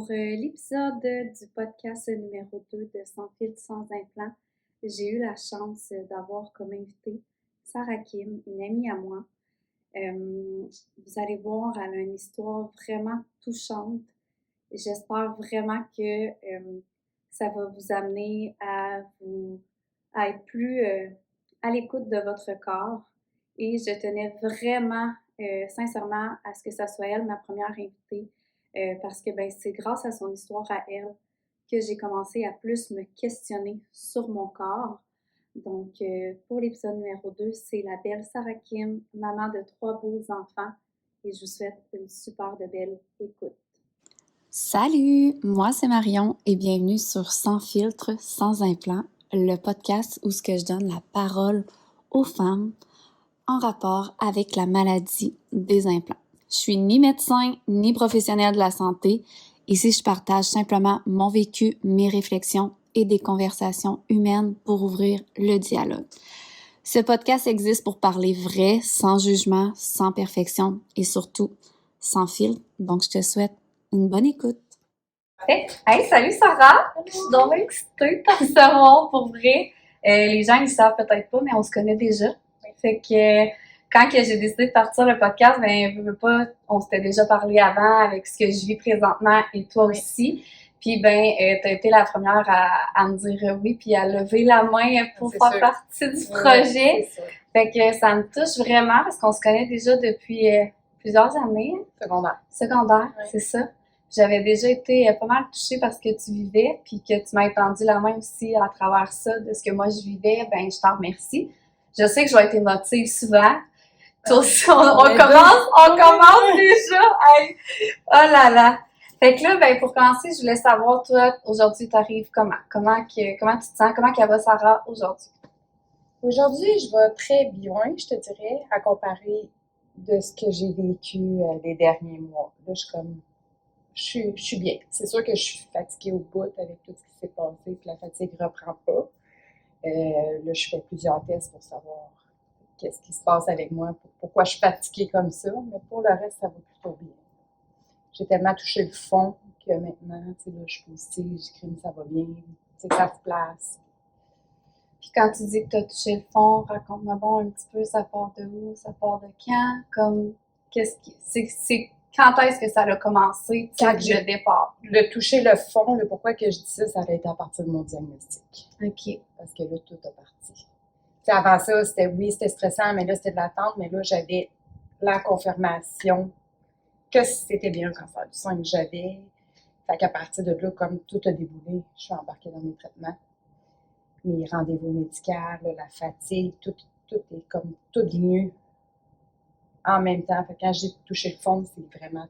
Pour l'épisode du podcast numéro 2 de Sans filtre, sans implant, j'ai eu la chance d'avoir comme invitée Sarah Kim, une amie à moi. Vous allez voir, elle a une histoire vraiment touchante. J'espère vraiment que ça va vous amener à être plus à l'écoute de votre corps. Et je tenais vraiment, sincèrement, à ce que ça soit elle, ma première invitée, parce que c'est grâce à son histoire à elle que j'ai commencé à plus me questionner sur mon corps. Donc, pour l'épisode numéro 2, c'est la belle Sarah Kim, maman de 3 beaux enfants, et je vous souhaite une super de belle écoute. Salut, moi c'est Marion et bienvenue sur Sans filtre, sans implant, le podcast où je donne la parole aux femmes en rapport avec la maladie des implants. Je suis ni médecin ni professionnelle de la santé. Ici, je partage simplement mon vécu, mes réflexions et des conversations humaines pour ouvrir le dialogue. Ce podcast existe pour parler vrai, sans jugement, sans perfection et surtout sans filtre. Donc, je te souhaite une bonne écoute. Hey, salut Sarah! Je suis donc excitée de te recevoir pour vrai. Les gens, ils savent peut-être pas, mais on se connaît déjà. Fait que quand j'ai décidé de partir le podcast, on s'était déjà parlé avant avec ce que je vis présentement et toi aussi. Puis t'as été la première à me dire oui, puis à lever la main pour faire partie du projet. Fait que ça me touche vraiment parce qu'on se connaît déjà depuis plusieurs années. Secondaire, ouais. C'est ça. J'avais déjà été pas mal touchée parce que tu vivais, puis que tu m'as étendu la main aussi à travers ça, de ce que moi je vivais, je t'en remercie. Je sais que je vais être émotive souvent. Toi aussi, on commence déjà. Hey. Oh là là. Fait que là, pour commencer, je voulais savoir, toi, aujourd'hui, t'arrives comment? Comment tu te sens? Comment va Sarah aujourd'hui? Aujourd'hui, je vais très bien, je te dirais, à comparer de ce que j'ai vécu les derniers mois. Là, je suis bien. C'est sûr que je suis fatiguée au bout avec tout ce qui s'est passé, puis la fatigue ne reprend pas. Là, je fais plusieurs tests pour savoir qu'est-ce qui se passe avec moi, pourquoi je suis fatiguée comme ça, mais pour le reste, ça va plutôt bien. J'ai tellement touché le fond que maintenant, tu sais, là, je suis positive, j'écris, ça va bien, tu sais, ça se place. Puis quand tu dis que tu as touché le fond, raconte-moi un petit peu, ça part de où, ça part de quand, comme, quand est-ce que ça a commencé, le départ? Le toucher le fond, le pourquoi que je dis ça, ça a été à partir de mon diagnostic. OK. Parce que là, tout a parti. T'sais, avant ça, c'était stressant, mais là, c'était de l'attente, mais là, j'avais la confirmation que c'était bien un cancer du sein que j'avais. Fait qu'à partir de là, comme tout a déboulé, je suis embarquée dans mes traitements. Mes rendez-vous médicaux, la fatigue, tout venu en même temps. Fait que quand j'ai touché le fond, c'est vraiment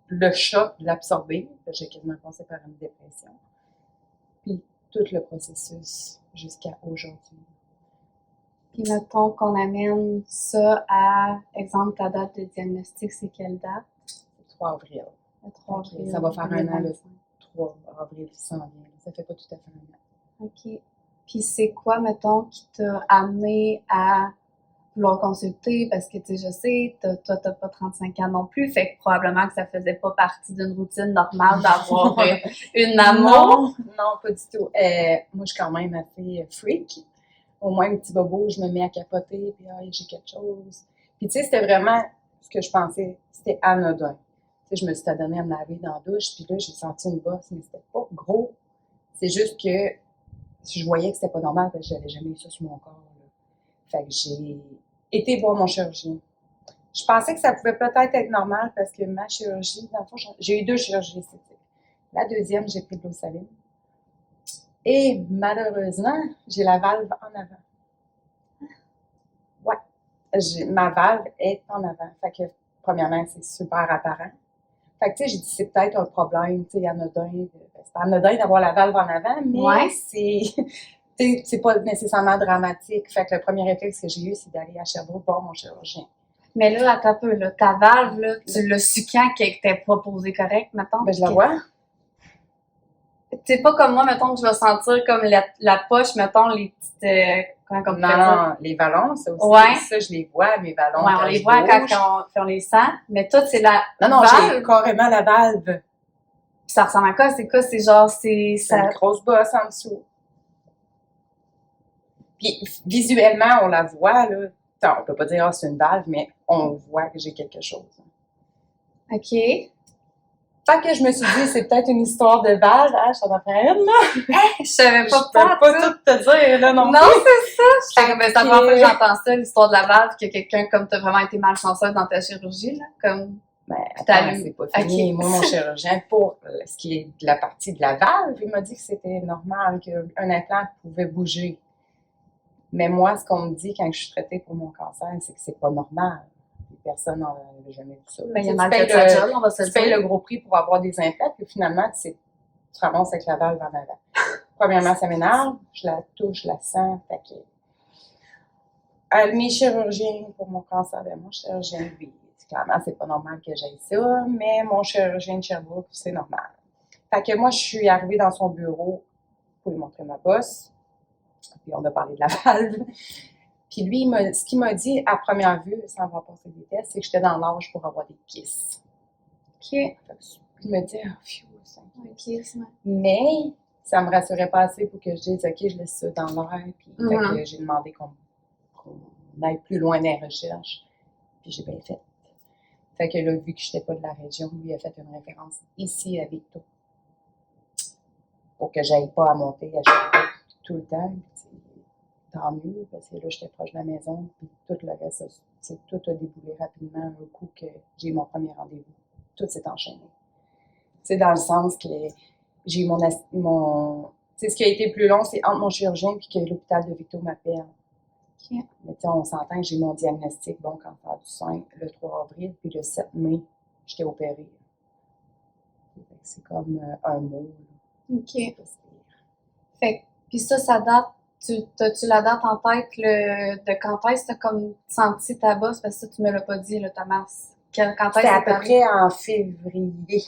le choc de l'absorber. J'ai quasiment passé par une dépression. Puis tout le processus jusqu'à aujourd'hui. Puis mettons qu'on amène ça à, exemple, ta date de diagnostic, c'est quelle date? C'est 3 avril. Le 3 avril. Ça va faire 1 an, le 3 avril qui s'en vient. Ça fait pas tout à fait 1 an. OK. Puis c'est quoi, mettons, qui t'a amené à vouloir consulter? Parce que, tu sais, je sais, toi, t'as pas 35 ans non plus, fait que probablement que ça faisait pas partie d'une routine normale d'avoir une maman. Non, pas du tout. Moi, je suis quand même assez freak. Au moins, un petit bobo, je me mets à capoter, puis j'ai quelque chose. Puis, tu sais, c'était vraiment ce que je pensais, c'était anodin. Tu sais, je me suis adonnée à me laver dans la douche, puis là, j'ai senti une bosse, mais c'était pas gros. C'est juste que je voyais que c'était pas normal, parce que j'avais jamais eu ça sur mon corps. Là. Fait que j'ai été voir mon chirurgien. Je pensais que ça pouvait peut-être être normal, parce que ma chirurgie, dans le fond, j'ai eu 2 chirurgies esthétiques. La deuxième, j'ai pris de l'eau saline. Et malheureusement, j'ai la valve en avant. Ouais, ma valve est en avant. Fait que, premièrement, c'est super apparent. Fait que, tu sais, j'ai dit, c'est peut-être un problème, tu sais, anodin. C'est pas anodin d'avoir la valve en avant, mais c'est pas nécessairement dramatique. Fait que le premier réflexe que j'ai eu, c'est d'aller à Sherbrooke voir mon chirurgien. Mais là, attends un peu, là, ta valve, là, tu l'as su quand qu'elle t'est pas posée correct, mettons? Je la vois. C'est pas comme moi, mettons, que je vais sentir comme la poche, mettons, les petites... non, les ballons, ça aussi. Ouais. Ça, je les vois, mes ballons. Ouais, on les voit quand on les sent. Mais toi, c'est la Non, valve. j'ai carrément la valve. ça ressemble à quoi? C'est quoi? C'est genre, c'est... C'est une Ça... grosse bosse en dessous. Puis visuellement, on la voit, là. On peut pas dire, ah, c'est une valve, mais on voit que j'ai quelque chose. OK. Fait que je me suis dit, c'est peut-être une histoire de valve. Ah, je suis en train de là. Je savais Je pas peux pas tout te dire, là, non Non, plus. c'est ça! J'étais comme, c'est la première fois que Fait j'entends ça, l'histoire de la valve, que quelqu'un, comme t'as vraiment été malchanceuse dans ta chirurgie, là, comme... Ben, T'as attends, lu. c'est pas fini. Ok. Moi, mon chirurgien, pour ce qui est de la partie de la valve, il m'a dit que c'était normal, qu'un implant pouvait bouger. Mais moi, ce qu'on me dit quand je suis traitée pour mon cancer, c'est que c'est pas normal. Personne n'en avait jamais vu ça. Ben, il y a Tu mal payes fait sa job, on va se tu le payes le dire. gros prix pour avoir des implants, puis finalement, tu te ramasses avec la valve en avant. Premièrement, ça m'énerve, je la touche, je la sens, fait que... mes chirurgiens pour mon cancer, ben, mon chirurgien, lui, clairement, c'est pas normal que j'aille ça, mais mon chirurgien de Sherbrooke, c'est normal. Fait que moi, je suis arrivée dans son bureau pour lui montrer ma bosse, puis on a parlé de la valve. Puis lui, ce qu'il m'a dit à première vue, sans avoir passé des tests, c'est que j'étais dans l'âge pour avoir des kisses. OK. Fait que il me dit, oh, phew, ça. OK, c'est vrai. Mais ça me rassurait pas assez pour que je dise, OK, je laisse ça dans l'air. Puis fait que j'ai demandé qu'on aille plus loin dans les recherches. Puis j'ai bien fait. Fait que là, vu que je n'étais pas de la région, lui a fait une référence ici à Victo. Pour que j'aille pas à monter à Sherbrooke tout le temps. Tant mieux, parce que là, j'étais proche de la maison. Puis tout le reste, tout a déboulé rapidement un coup que j'ai eu mon premier rendez-vous. Tout s'est enchaîné. C'est dans le sens que j'ai eu mon ce qui a été plus long, c'est entre mon chirurgien et que l'hôpital de Victo m'appelle. OK. Mais on s'entend que j'ai mon diagnostic, bon, cancer du sein, le 3 avril, puis le 7 mai, j'étais opérée. C'est comme un mot. OK. C'est pas si pire. Fait que, puis ça date, t'as-tu la date en tête, de quand est-ce que t'as comme senti ta bosse? Parce que ça, tu me l'as pas dit, là, ta masse. Quand est-ce C'était à que peu t'as... près en février.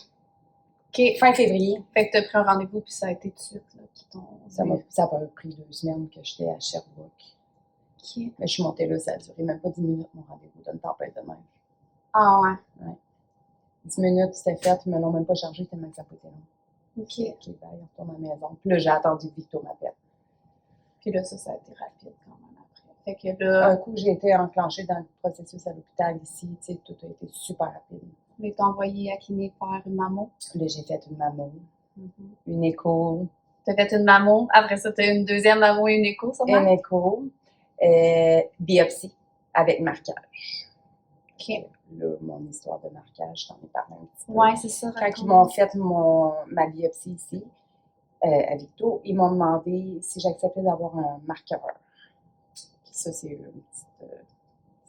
OK. Fin février. Fait que t'as pris un rendez-vous, puis ça a été tout de suite, là, qui t'ont... Ça a pas pris 2 semaines que j'étais à Sherbrooke. OK. Mais je suis montée là, ça a duré même pas 10 minutes, mon rendez-vous d'une tempête de neige. Ah ouais. 10 minutes, c'était fait, ils me l'ont même pas chargé tellement que ça coûtait long. OK. OK, ben, on retourne à la maison. Puis là, j'ai attendu que Victo m'appelle. Puis là, ça a été rapide quand même après. Fait que là, Un coup, j'ai été enclenchée dans le processus à l'hôpital ici, tu sais, tout a été super rapide. ils t'ont envoyé à kiné faire une mammo. Là, j'ai fait une mammo, une écho, T'as fait une mammo. Après ça, t'as eu une deuxième mammo et une écho, sûrement? une écho, biopsie avec marquage. OK. Là, mon histoire de marquage, j'en ai parlé un petit peu. Ouais, c'est ça. Quand ils m'ont fait ma biopsie ici, à Victo, ils m'ont demandé si j'acceptais d'avoir un marqueur. Ça, c'est une petite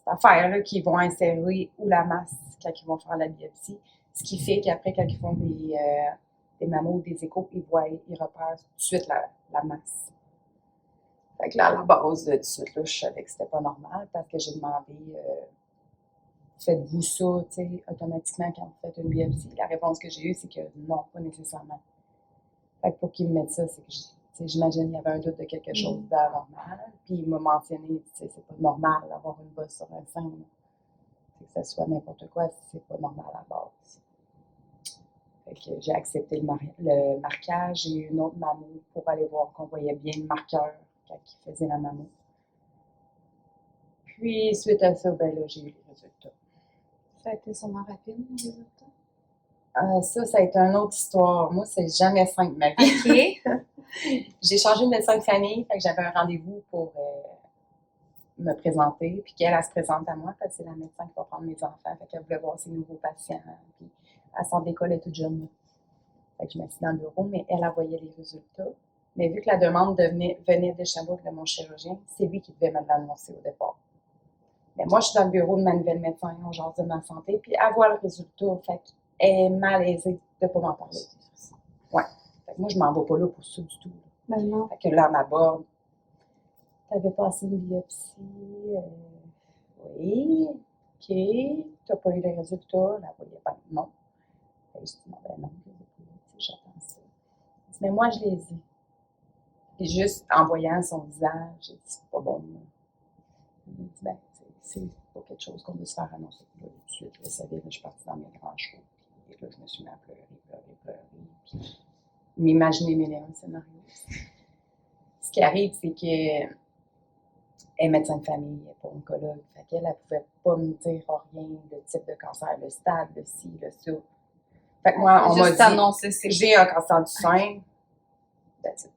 affaire là, qu'ils vont insérer ou la masse quand ils vont faire la biopsie. Ce qui fait qu'après, quand ils font des mammos ou des échos, ils repèrent tout de suite la masse. Fait que là, à la base de tout de suite, là, je savais que c'était pas normal parce que j'ai demandé faites-vous ça, tu sais, automatiquement quand vous faites une biopsie? La réponse que j'ai eue, c'est que non, pas nécessairement. Fait que pour qu'ils me mettent ça, c'est que j'imagine qu'il y avait un doute de quelque chose d'anormal. Puis il m'a mentionné, tu sais, c'est pas normal d'avoir une bosse sur un sein. Que ça soit n'importe quoi, c'est pas normal à la base. Fait que j'ai accepté le marquage. J'ai eu une autre mammo pour aller voir qu'on voyait bien le marqueur quand il faisait la mammo. Puis, suite à ça, ben là, j'ai eu les résultats. Ça a été sûrement rapide, les résultats. Ça a été une autre histoire. Moi, c'est jamais simple, ma vie. OK. J'ai changé de médecin de famille, fait que j'avais un rendez-vous pour me présenter, puis qu'elle se présente à moi, parce que c'est la médecin qui va prendre mes enfants, fait qu'elle voulait voir ses nouveaux patients, puis elle sort d'école, elle est toute jeune. Fait que je m'assis dans le bureau, mais elle voyait les résultats. Mais vu que la demande venait de Sherbrooke de mon chirurgien, c'est lui qui devait me l'annoncer au départ. Mais moi, je suis dans le bureau de ma nouvelle médecin, on jase de ma santé, puis elle voit le résultat, fait qu'elle est malaisée de ne pas m'en parler. Ouais. Fait que moi, je m'en vais pas là pour ça du tout. Ben non. Fait que là, elle m'aborde. T'avais passé une biopsie? Oui. OK. T'as pas eu les résultats? Elle voyait pas. Non. Fait que je dis, non, ben non, je les ai pas. J'attends ça. Elle dit, mais moi, je les ai. Puis juste en voyant son visage, j'ai dit, c'est pas bon. Elle m'a dit, ben, c'est pas quelque chose qu'on veut se faire annoncer tout de suite. Je savais, je suis partie dans mes grands chevaux. Et là, je me suis mis à pleurer. Puis m'imaginer mes scénarios. Ce qui arrive, c'est que elle est médecin de famille, elle n'est pas oncologue. Fait qu'elle, elle ne pouvait pas me dire rien, le type de cancer, le stade, le ci, le ça. Fait que moi, on m'a Juste dit, annoncer c'est j'ai un cancer du sein. That's it.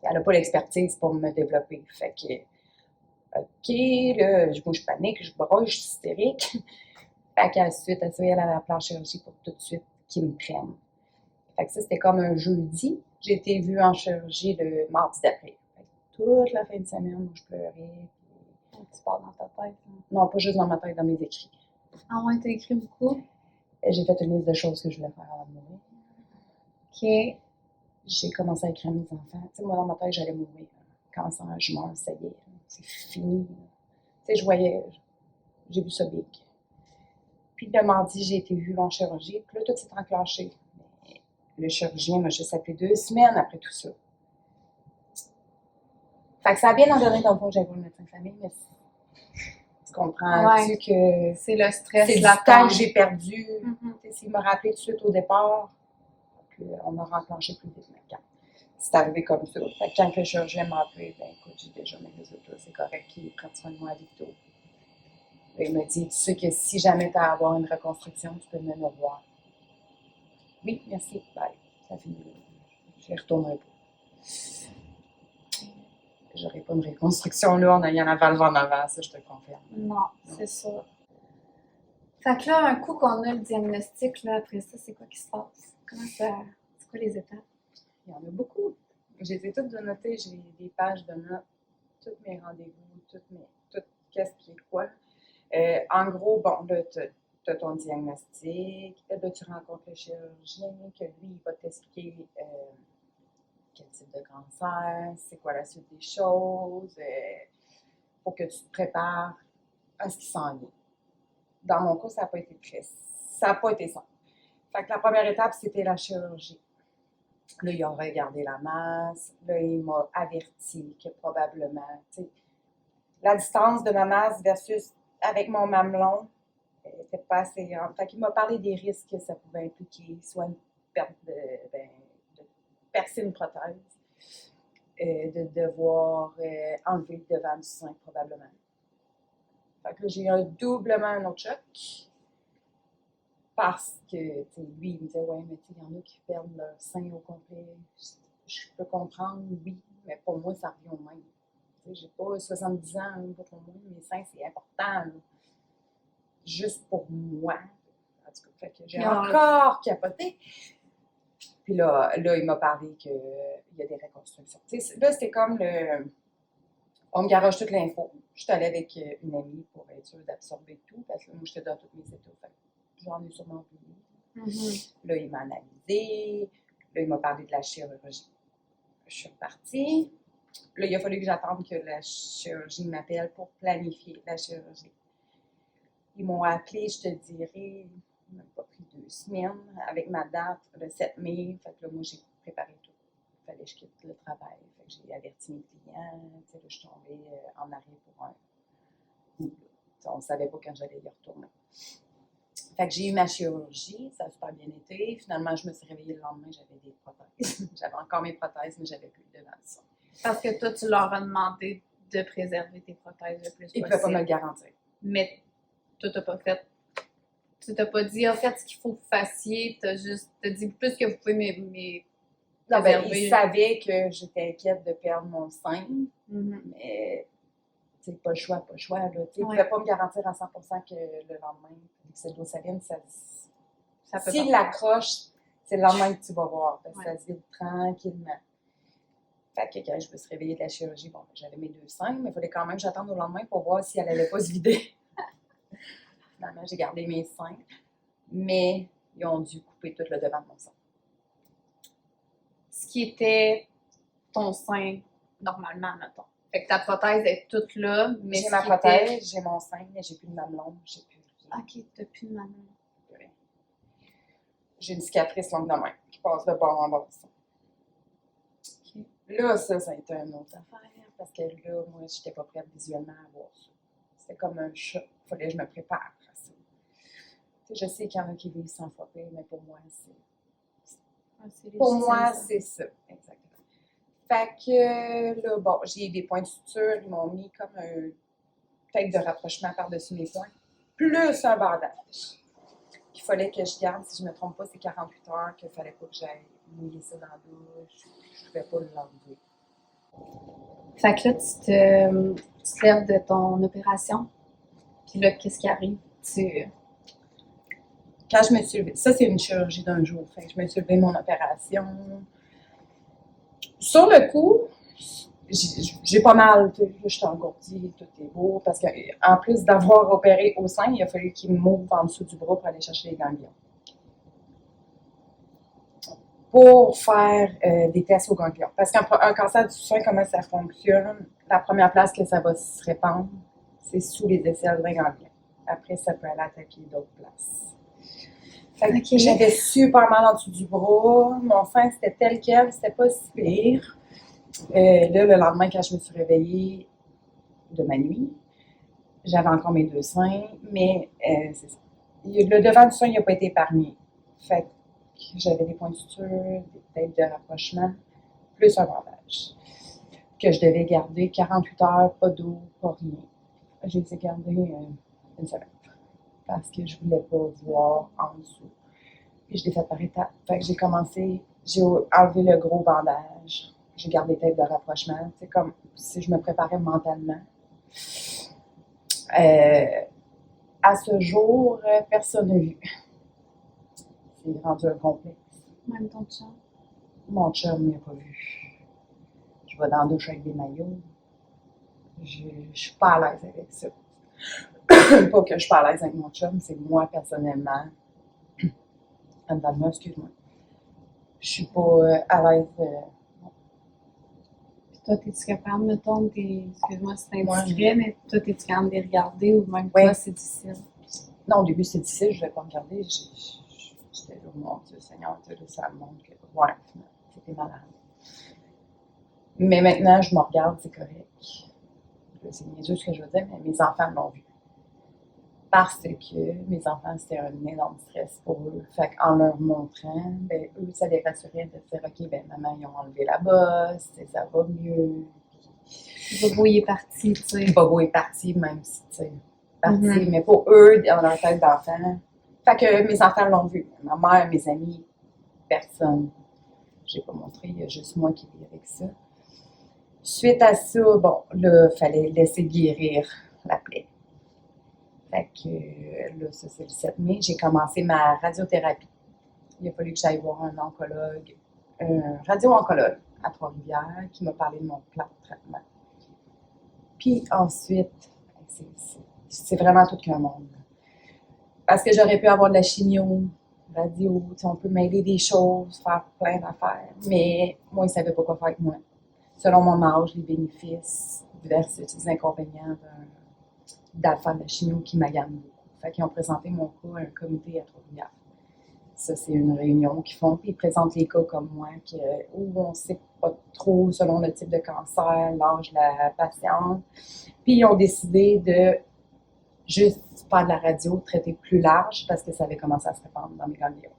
Elle n'a pas l'expertise pour me développer. Fait que, OK, là, moi, je panique, je broche, je suis hystérique. Fait qu'à la suite, elle a la planche chirurgie pour tout de suite qu'ils me prennent. Fait que ça, c'était comme un jeudi. J'ai été vue en chirurgie le mardi d'après. Toute la fin de semaine, moi, je pleurais. Tu pars dans ta tête. Hein. Non, pas juste dans ma tête, dans mes écrits. Ah ouais, t'as écrit beaucoup? J'ai fait une liste de choses que je voulais faire avant de mourir. OK. J'ai commencé à écrire à mes enfants. Tu sais, moi, dans ma tête, j'allais mourir. Cancer, je meurs, ça y est. C'est fini. Tu sais, je voyais, j'ai vu ça big. Puis le mardi, j'ai été vue en chirurgie. Puis là, tout s'est enclenché. Mais le chirurgien m'a juste appelé 2 semaines après tout ça. Fait que ça a bien endormi dans le fond que j'avais le médecin de famille, mais tu comprends-tu que c'est le stress, c'est du l'attente. temps que j'ai perdu. Mm-hmm. S'il m'a rappelé tout de suite au départ, puis on a enclenché plus vite. C'est arrivé comme ça. Fait que quand le chirurgien m'a appelé, ben écoute, j'ai déjà mes résultats, c'est correct, il prend soin de moi à Victo. Il m'a dit, tu sais que si jamais tu as à avoir une reconstruction, tu peux venir me voir. Oui, merci, bye. Ça finit. Je les retournerai pas. J'aurais pas une reconstruction là en ayant la valve en avant, ça je te le confirme. Non, c'est ça. Fait que là, un coup qu'on a le diagnostic, là, après ça, c'est quoi qui se passe? Comment ça. C'est quoi les étapes? Il y en a beaucoup. J'ai été toutes de noter, j'ai des pages de notes, tous mes rendez-vous, tout qu'est-ce qui est quoi. En gros, bon, là, tu as ton diagnostic, là, tu rencontres le chirurgien, que lui, il va t'expliquer quel type de cancer, c'est quoi la suite des choses, pour que tu te prépares à ce qui s'en vient. Dans mon cas, ça n'a pas été simple. Fait que la première étape, c'était la chirurgie. Là, ils ont regardé la masse. Là, il m'a averti que probablement, tu sais, la distance de ma masse versus avec mon mamelon n'était pas assez grande. Fait qu'il m'a parlé des risques que ça pouvait impliquer, soit une perte de percer une prothèse, de devoir enlever le devant du sein, probablement. Fait que là, j'ai eu doublement un autre choc. Parce que, lui, il me disait, ouais, mais il y en a qui perdent leur sein au complet. Je peux comprendre, oui, mais pour moi, ça revient au même. J'ai pas 70 ans, pour moi, mes seins, c'est important. Là. Juste pour moi. En tout cas, fait que j'ai encore capoté. Puis là, il m'a parlé qu'il y a des reconstructions. Là, c'était comme on me garoche toute l'info. Je suis allée avec une amie pour être sûre d'absorber tout, parce que moi, j'étais dans toutes mes états. Fait j'en ai sûrement oublié. Mm-hmm. Là, il m'a analysé. Là, il m'a parlé de la chirurgie. Je suis repartie. Là, il a fallu que j'attende que la chirurgie m'appelle pour planifier la chirurgie. Ils m'ont appelé, je te dirais, il m'a pas pris 2 semaines, avec ma date, le 7 mai. Fait que là, moi, j'ai préparé tout. Il fallait que je quitte le travail. Fait que j'ai averti mes clients. Là, je suis tombée en arrêt pour un bout. On ne savait pas quand j'allais y retourner. Fait que j'ai eu ma chirurgie, ça a super bien été. Finalement, je me suis réveillée le lendemain, j'avais des prothèses. J'avais encore mes prothèses, mais j'avais plus de devant du sein. Parce que toi, tu leur as demandé de préserver tes prothèses le plus possible. Ils ne pouvaient pas me le garantir. Mais toi, tu n'as pas fait. Tu t'as pas dit, en fait, ce qu'il faut que vous fassiez. Tu as dit plus que vous pouvez mes non, ben, ils savaient que j'étais inquiète de perdre mon sein, mais pas le choix. Là. Ils ne pouvaient pas me garantir à 100% que le lendemain, que c'est de l'eau saline, ça peut s'il l'accroche, c'est le lendemain que tu vas voir. Parce que ça se vide tranquillement. Fait que quand je me suis réveillée de la chirurgie, bon, j'avais mes 2 seins, mais il fallait quand même que j'attende au lendemain pour voir si elle n'allait pas se vider. Finalement, j'ai gardé mes seins, mais ils ont dû couper tout le devant de mon sein. Ce qui était ton sein normalement, mettons. Fait que ta prothèse est toute là, mais j'ai ma prothèse, j'ai mon sein, mais j'ai plus de mamelon, j'ai plus rien. OK, t'as plus de mamelon. J'ai une cicatrice longue de main qui passe de bord en bord. Okay. Là, ça a été une autre affaire, parce que là, moi, je n'étais pas prête visuellement à voir ça. C'était comme un choc. Il fallait que je me prépare à ça. Je sais qu'il y en a qui vivent sans fois pire, mais pour moi, C'est pour légitime, moi, ça. c'est ça. Exactement. Fait que là, bon, j'ai des points de suture. Ils m'ont mis comme un tête de rapprochement par-dessus mes poings, plus un bandage. Il fallait que je garde, si je ne me trompe pas, c'est 48 heures qu'il ne fallait pas que j'aille mouiller ça dans la douche. Je ne pouvais pas l'enlever. Fait que là, tu te lèves de ton opération. Puis là, qu'est-ce qui arrive? Quand je me suis levée, ça c'est une chirurgie d'un jour. Fait que je me suis levée de mon opération. Sur le coup, j'ai pas mal, je suis engourdie, tout est beau, parce qu'en plus d'avoir opéré au sein, il a fallu qu'il m'ouvre en dessous du bras pour aller chercher les ganglions. Pour faire des tests aux ganglions. Parce qu'un cancer du sein, comment ça fonctionne? La première place que ça va se répandre, c'est sous les aisselles d'un ganglion. Après, ça peut aller attaquer d'autres places. Fait que Ok. j'avais super mal en dessous du bras. Mon sein, c'était tel quel, c'était pas si pire. Là, le lendemain, quand je me suis réveillée de ma nuit, j'avais encore mes deux seins, mais c'est ça. Le devant du sein, il n'a pas été épargné. Fait que j'avais des points de suture, des têtes de rapprochement, plus un bandage que je devais garder 48 heures, pas d'eau, pas rien. J'ai été garder une semaine parce que je voulais pas voir en dessous. Puis je l'ai fait par étapes. Fait que j'ai enlevé le gros bandage. J'ai gardé les têtes de rapprochement. C'est comme si je me préparais mentalement. À ce jour, personne n'a vu. C'est rendu un complexe. Même ton chum. Mon chum n'a pas vu. Je vais dans la douche avec des maillots. Je suis pas à l'aise avec ça. Pas que je suis pas à l'aise avec mon chum, c'est moi personnellement. Anne-Valma, excuse-moi. Je suis pas à l'aise. Puis toi, t'es-tu capable, mettons, excuse-moi si c'est Moi, indiscret, mais toi, t'es-tu capable de les regarder ou même Oui. toi, c'est difficile? Non, au début, c'est difficile, je ne vais pas regarder. J'étais là, mon Dieu Seigneur, ça me montre que, ouais, c'était malade. Mais maintenant, je me regarde, c'est correct. C'est niaiseux ce que je veux dire, mais mes enfants l'ont vu. Parce que mes enfants, c'était un énorme stress pour eux. Fait qu'en leur montrant, ben, eux, ça les rassurait de dire, OK, ben, maman, ils ont enlevé la bosse, ça va mieux. Bobo, il est parti, tu sais. Bobo est parti, même si, tu sais, parti. Mhm. Mais pour eux, dans leur tête d'enfant, fait que mes enfants l'ont vu. Ma mère, mes amis, personne. Je n'ai pas montré, il y a juste moi qui vis avec ça. Suite à ça, bon, là, il fallait laisser guérir la plaie. Fait que là, ça, c'est le 7 mai. J'ai commencé ma radiothérapie. Il a fallu que j'aille voir un oncologue, un radio-oncologue à Trois-Rivières qui m'a parlé de mon plan de traitement. Puis ensuite, c'est vraiment tout qu'un monde. Parce que j'aurais pu avoir de la chimio, radio, on peut mêler des choses, faire plein d'affaires. Mais moi, ils ne savaient pas quoi faire avec moi. Selon mon âge, les bénéfices versus les inconvénients faire de la chimio qui m'agane beaucoup. Fait qu'ils ont présenté mon cas à un comité à Trois-Rivières. Ça, c'est une réunion qu'ils font, puis ils présentent les cas comme moi, où on ne sait pas trop selon le type de cancer, l'âge de la patiente. Puis ils ont décidé de juste faire de la radio, traiter plus large, parce que ça avait commencé à se répandre dans mes ganglions.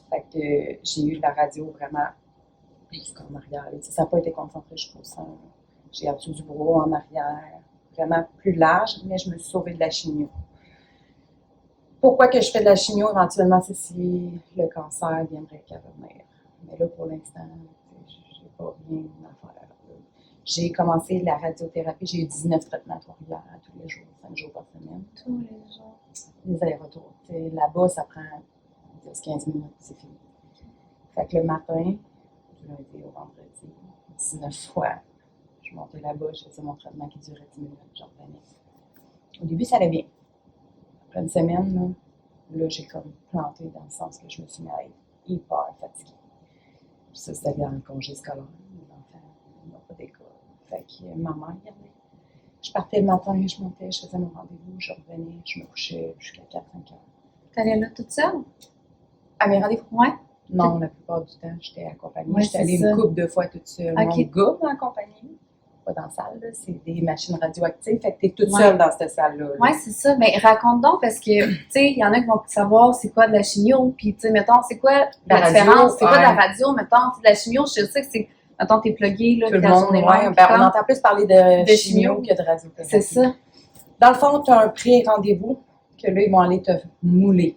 Fait que j'ai eu de la radio vraiment jusqu'en arrière. Ça n'a pas été concentré jusqu'au sein. J'ai en dessous du bras, en arrière, vraiment plus large, mais je me suis sauvée de la chimio. Pourquoi que je fais de la chimio éventuellement, c'est si le cancer viendrait qu'à venir. Mais là, pour l'instant, je n'ai pas rien à faire. J'ai commencé la radiothérapie, j'ai eu 19 traitements à Trois-Rivières tous les jours, 5 jours par semaine. Tous les jours. Les allers-retours. Là-bas, ça prend 10-15 minutes, c'est fini. Fait que le matin, du lundi au vendredi, 19 fois, je montais là-bas, je faisais mon traitement qui durait 10 minutes, j'en revenais. Au début, ça allait bien. Après une semaine, là, j'ai comme planté dans le sens que je me suis mis à être hyper fatiguée. Puis ça, c'était dans le congé scolaire. Les enfants n'ont pas d'école. Fait que ma mère regardait. Je partais le matin, je montais, je faisais mon rendez-vous, je revenais, je me couchais jusqu'à 4-5 heures. T'allais là toute seule? À mes rendez-vous? Ouais. Non, la plupart du temps, j'étais accompagnée. Ouais, J'étais allée c'est ça. une couple de fois toute seule. Ok. Mon gars m'a accompagnée. pas dans la salle, là, c'est des machines radioactives, fait que t'es toute Ouais. seule dans cette salle-là. là. Ouais, c'est ça. Mais raconte donc, parce que, tu sais, il y en a qui vont savoir c'est quoi de la chimio, puis, tu sais, mettons, c'est quoi La la radio, différence, c'est quoi de la ouais. radio, mettons, tu sais, de la chimio, je sais que c'est, mettons, t'es plugué, là, Tout le puis la monde, journée ouais, longue, ben, puis on comme, entend plus parler de De chimio chimio. que de radiothérapie. c'est ça. Dans le fond, tu as un pré-rendez-vous que là, ils vont aller te mouler,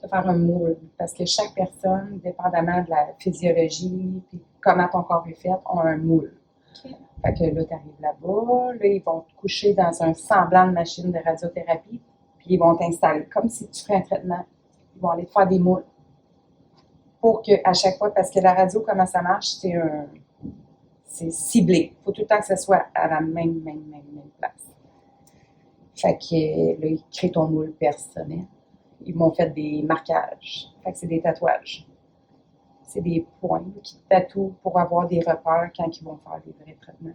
te faire un moule. Parce que chaque personne, dépendamment de la physiologie et comment ton corps est fait, a un moule. Ok. Fait que là, tu arrives là-bas, là, ils vont te coucher dans un semblant de machine de radiothérapie, puis ils vont t'installer comme si tu ferais un traitement. Ils vont aller te faire des moules. Pour que, à chaque fois, parce que la radio, comment ça marche, c'est ciblé. Il faut tout le temps que ce soit à la même place. Fait que là, ils créent ton moule personnel. Ils m'ont fait des marquages. Fait que c'est des tatouages. C'est des points qui te tatouent pour avoir des repères quand ils vont faire des vrais traitements.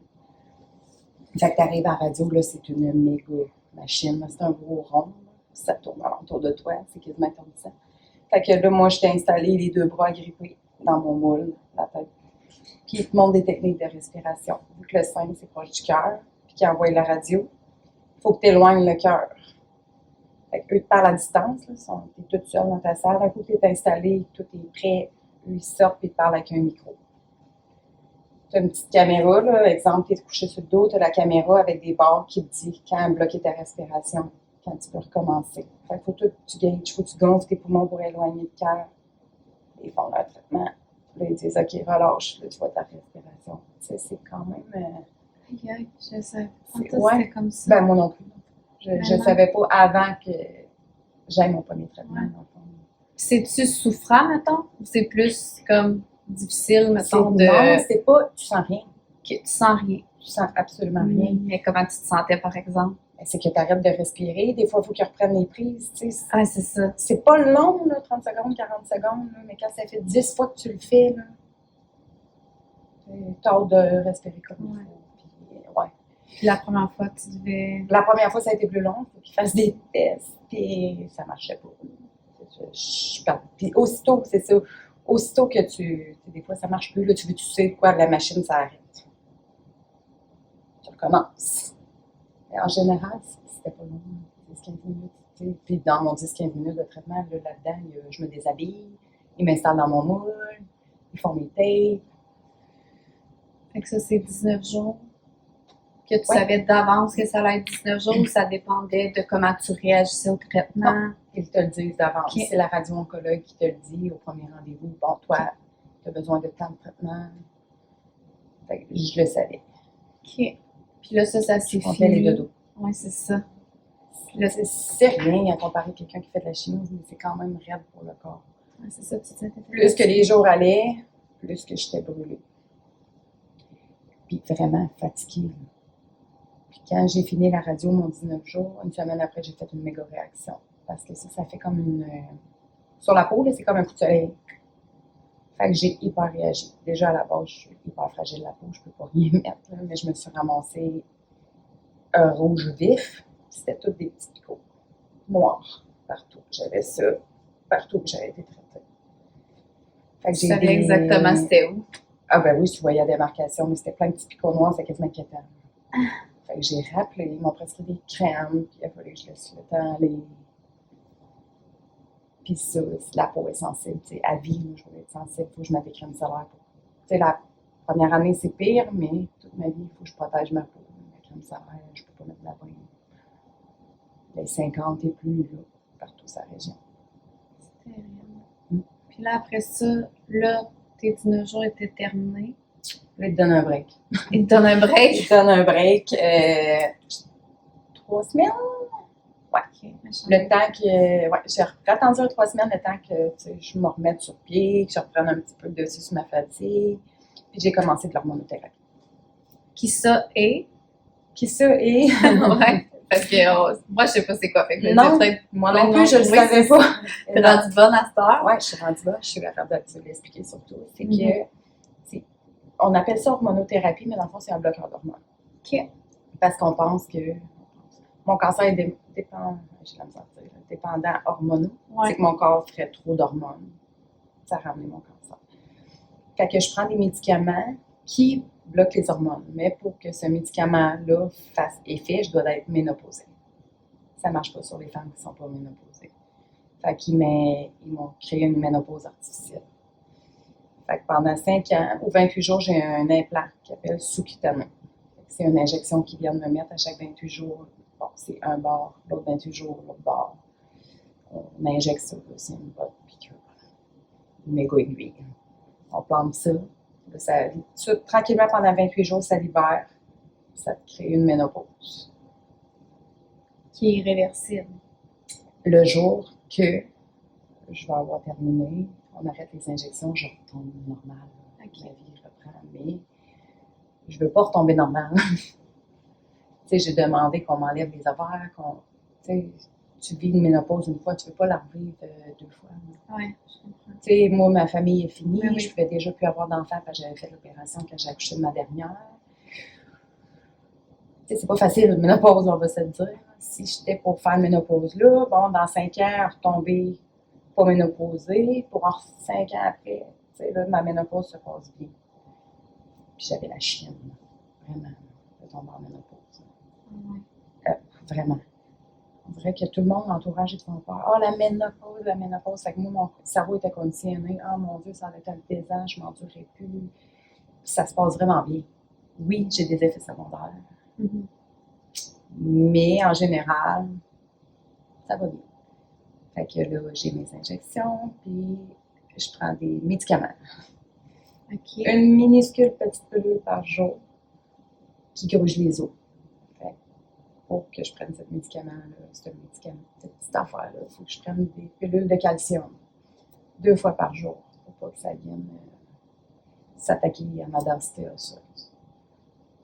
Fait que t'arrives à la radio, là, c'est une méga machine. C'est un gros rond. Ça tourne autour de toi. C'est quasiment étourdissant. Fait que là, moi, je t'ai installé les 2 bras agrippés dans mon moule, la tête. Puis ils te montrent des techniques de respiration. Vu que le sein, c'est proche du cœur, puis qu'ils envoient la radio, il faut que tu éloignes le cœur. Fait qu'eux te parlent à distance, tu es toute seule dans ta salle. Un coup que tu es installé, tout est prêt, eux, ils sortent et ils te parlent avec un micro. Tu as une petite caméra, là, exemple, tu es couché sur le dos, tu as la caméra avec des barres qui te dit quand bloquer ta respiration, quand tu peux recommencer. Fait qu'il faut que tu gages, il faut que tu gonfles tes poumons pour éloigner le cœur. Ils font leur traitement. Là, ils disent, OK, relâche, là, tu vois ta respiration. Tu sais, c'est quand même... Aïe, aïe, je sais. C'est- Ouais. ouais. C'était comme ça. Ben, moi non plus. Je Vraiment? savais pas avant que j'aille mon premier traitement. Ouais. dans le fond. C'est-tu souffrant, mettons? Ou c'est plus comme difficile, mettons, Non, de. c'est pas... Tu sens rien. Que tu sens rien. Tu sens absolument rien. Mais comment tu te sentais, par exemple? C'est que tu arrêtes de respirer. Des fois, il faut qu'ils reprennent les prises. Tu sais, Ah, c'est ça. c'est pas long, là, 30 secondes, 40 secondes, là, mais quand ça fait 10 fois que tu le fais, là, t'as hâte de respirer comme il Ouais. faut. Puis, ouais. Puis la première fois, tu devais. La première fois, ça a été plus long. Il faut qu'ils fassent des tests, puis ça marchait pas. Puis aussitôt, c'est ça. Aussitôt que des fois, ça marche plus, là, tu sais quoi, la machine s'arrête. Tu recommences. Mais en général, c'était pas long. 10-15 minutes. Tu sais. Puis dans mon 10-15 minutes de traitement, là-dedans, je me déshabille, ils m'installent dans mon moule, ils font mes tapes. Fait que ça, c'est 19 jours. Que tu Ouais. savais d'avance que ça allait être 19 jours ou ça dépendait de comment tu réagissais au traitement? Ils te le disent d'avance. Ok. C'est la radio-oncologue qui te le dit au premier rendez-vous. Bon, toi, tu as besoin de tant de traitement. Fait que je le savais. OK. Puis là, ça s'est Je comptais les fini. dodos. Oui, c'est ça. Puis là, C'est rien à comparer à quelqu'un qui fait de la chimie, mais c'est quand même raide pour le corps. ouais, c'est ça. Tu t'étais Plus que les jours allaient, plus que j'étais brûlée. Puis vraiment fatiguée. Là. Puis quand j'ai fini la radio, mon 19 jours, une semaine après, j'ai fait une méga réaction. Parce que ça fait comme une... sur la peau, là, c'est comme un coup de soleil. Fait que j'ai hyper réagi. Déjà, à la base, je suis hyper fragile la peau, je peux pas rien mettre, là, mais je me suis ramassée un rouge vif. C'était tous des petits picots noirs partout. J'avais ça partout que j'avais été traitée. Fait que Tu savais exactement c'était où. Ah ben oui, je voyais la démarcation, mais c'était plein de petits picots noirs, c'était quasiment inquiétant. Fait que j'ai rappelé, ils m'ont prescrit des crèmes, puis il a fallu que je laisse le temps aller. Puis ça, la peau est sensible, tu sais, à vie, moi, je voulais être sensible, il faut que je mette des crèmes solaires. Tu sais, la première année, c'est pire, mais toute ma vie, il faut que je protège ma peau. La crème solaire, je peux pas mettre de la bain. Les 50 et plus, là, partout sa région. C'est terrible. Puis là, après ça, là, tes 19 jours étaient terminés. Là, il te donne un break. Ils te donnent un Il break. te donne un break. 3 semaines? Ouais. OK, méchant. Le temps que. Ouais, j'ai attendu 3 semaines, le temps que tu sais, je me remette sur pied, que je reprenne un petit peu le dessus sur ma fatigue. Puis j'ai commencé de l'hormonothérapie. Qui ça est? Qui ça est? Ouais. Parce que moi, je sais pas c'est quoi. Fait que Non. peut-être Moi non plus, je le oui, savais pas. T'es rendu bonne à cette heure. Ouais, je suis rendue là, je suis capable de te l'expliquer surtout. C'est Mhm. que. On appelle ça hormonothérapie, mais dans le fond, c'est un bloqueur d'hormones. OK. Parce qu'on pense que mon cancer est j'ai la misère de dire, dépendant hormonaux. Ouais. C'est que mon corps ferait trop d'hormones. Ça a ramené mon cancer. Fait que je prends des médicaments qui bloque les hormones. Mais pour que ce médicament-là fasse effet, je dois être ménopausée. Ça ne marche pas sur les femmes qui ne sont pas ménopausées. Fait qu'ils m'ont créé une ménopause artificielle. Fait que pendant 5 ans ou 28 jours, j'ai un implant qui s'appelle sous-cutané. C'est une injection qu'ils viennent me mettre à chaque 28 jours. Bon, c'est un bord, l'autre 28 jours, l'autre bord. On injecte ça, là, c'est une bonne piqûre. Une méga aiguille. On plante ça. Là, tranquillement, pendant 28 jours, ça libère. Ça te crée une ménopause. Qui est irréversible. Le jour que je vais avoir terminé, on arrête les injections, je retombe normal. Okay. La vie reprend, mais je veux pas retomber normal. J'ai demandé qu'on m'enlève les ovaires, tu vis une ménopause une fois, tu veux pas la revivre 2 fois. Oui, je comprends. Moi, ma famille est finie, Oui. Je pouvais déjà plus avoir d'enfants parce que j'avais fait l'opération quand j'ai accouché de ma dernière. C'est pas facile, une ménopause, on va se le dire. Si j'étais pour faire une ménopause-là, bon, dans 5 ans, retomber pas ménopausée, pour 5 ans après, là, ma ménopause se passe bien. Puis j'avais la chienne, vraiment, de tomber en ménopause. Oui. Vraiment. On dirait que tout le monde, l'entourage, ils font peur. Oh, la ménopause, la ménopause. Fait que moi, mon cerveau était conditionné. Oh mon Dieu, ça va être un pesant, je m'endurerai plus. Puis ça se passe vraiment bien. Oui, j'ai des effets secondaires. Mm-hmm. Mais en général, ça va bien. Fait que là, j'ai mes injections, puis je prends des médicaments. Okay. Une minuscule petite pilule par jour qui gruge les os. Fait pour que je prenne ce médicament-là, cette petite affaire-là, il faut que je prenne des pilules de calcium 2 fois par jour pour pas que ça vienne s'attaquer à ma densité osseuse.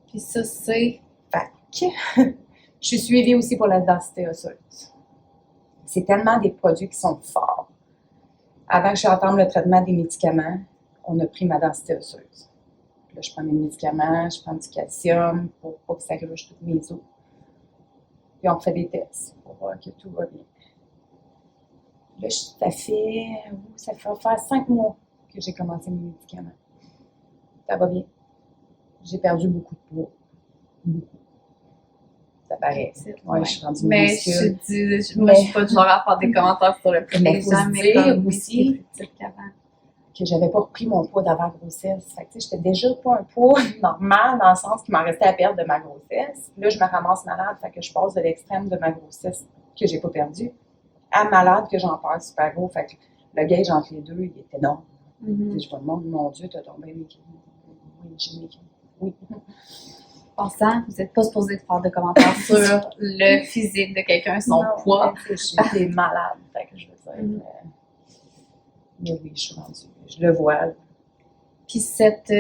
Puis ça, c'est... Fait que je suis suivie aussi pour la densité osseuse. C'est tellement des produits qui sont forts. Avant que je entame le traitement des médicaments, on a pris ma densité osseuse. Puis là, je prends mes médicaments, je prends du calcium pour pas que ça gruge toutes mes os. Puis on fait des tests pour voir que tout va bien. Là, ça fait faire 5 mois que j'ai commencé mes médicaments. Ça va bien. J'ai perdu beaucoup de poids. Beaucoup. Ça paraît. Ouais, je suis rendue minuscule. Moi, je suis pas du genre à faire des commentaires sur le prix mais des faut gens, se mais dire comme aussi plus petite qu'avant. Que j'avais pas repris mon poids d'avant grossesse. Fait que, j'étais déjà pas un poids normal dans le sens qu'il m'en restait à perdre de ma grossesse. Là, je me ramasse malade, fait que je passe de l'extrême de ma grossesse que j'ai pas perdu à malade que j'en perds super gros. Fait que le gauge entre les deux, il est énorme. Mm-hmm. Je me demande, mon Dieu, t'as tombé mes kilos. Oui, j'ai mes kilos. Oui. Pensant, vous n'êtes pas supposé faire de commentaires sur le physique de quelqu'un, son poids. J'étais malade, fait que je veux dire. Mm-hmm. Mais oui, je suis rendue. Je le vois. Puis cette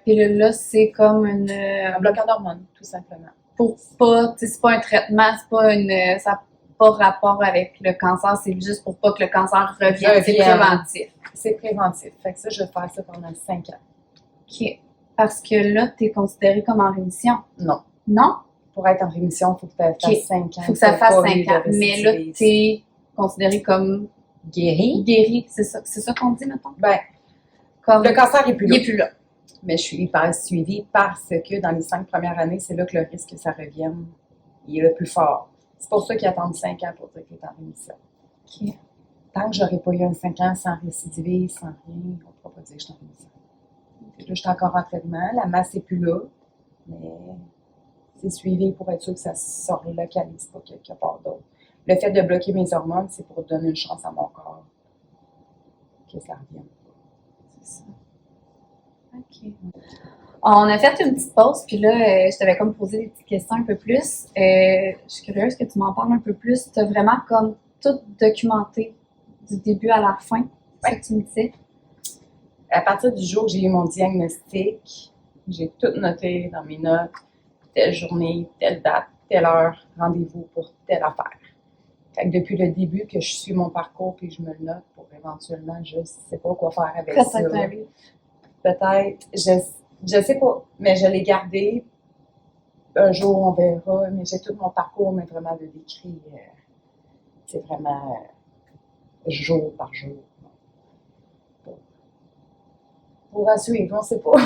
pilule-là, c'est comme Un bloquant d'hormones, tout simplement. Pour pas, c'est pas un traitement, c'est pas ça n'a pas rapport avec le cancer, c'est juste pour pas que le cancer revienne. C'est préventif. C'est préventif. Fait que ça, je vais faire ça pendant 5 ans. OK. Parce que là, tu es considérée comme en rémission. Non. Non? Pour être en rémission, il faut que ça fasse 5 ans. Il faut que ça fasse 5 ans. Mais là, tu es considérée comme guérie. Guérie, c'est ça qu'on dit, mettons? Ben, comme le cancer n'est plus là. Il n'est plus là. Mais je suis hyper suivie parce que dans les 5 premières années, c'est là que le risque que ça revienne, il est le plus fort. C'est pour ça qu'ils attendent 5 ans pour dire qu'il est en rémission. Okay. Tant que j'aurais pas eu un 5 ans sans récidiver, sans rien, on ne pourra pas dire que je suis en rémission. Là, je suis encore en traitement, la masse n'est plus là, mais c'est suivi pour être sûr que ça ne se relocalise pas quelque part d'autre. Le fait de bloquer mes hormones, c'est pour donner une chance à mon corps que ça revienne. C'est ça. OK. On a fait une petite pause, puis là, je t'avais comme posé des petites questions un peu plus. Je suis curieuse que tu m'en parles un peu plus. Tu as vraiment comme tout documenté du début à la fin, c'est ça que tu me disais? À partir du jour où j'ai eu mon diagnostic, j'ai tout noté dans mes notes, telle journée, telle date, telle heure, rendez-vous pour telle affaire. Fait que depuis le début que je suis mon parcours puis je me le note pour éventuellement, je ne sais pas quoi faire avec ça. Peut-être, je sais pas, mais je l'ai gardé. Un jour, on verra, mais j'ai tout mon parcours, mais vraiment de décrit. C'est vraiment jour par jour. Pour suivre, on ne sait pas.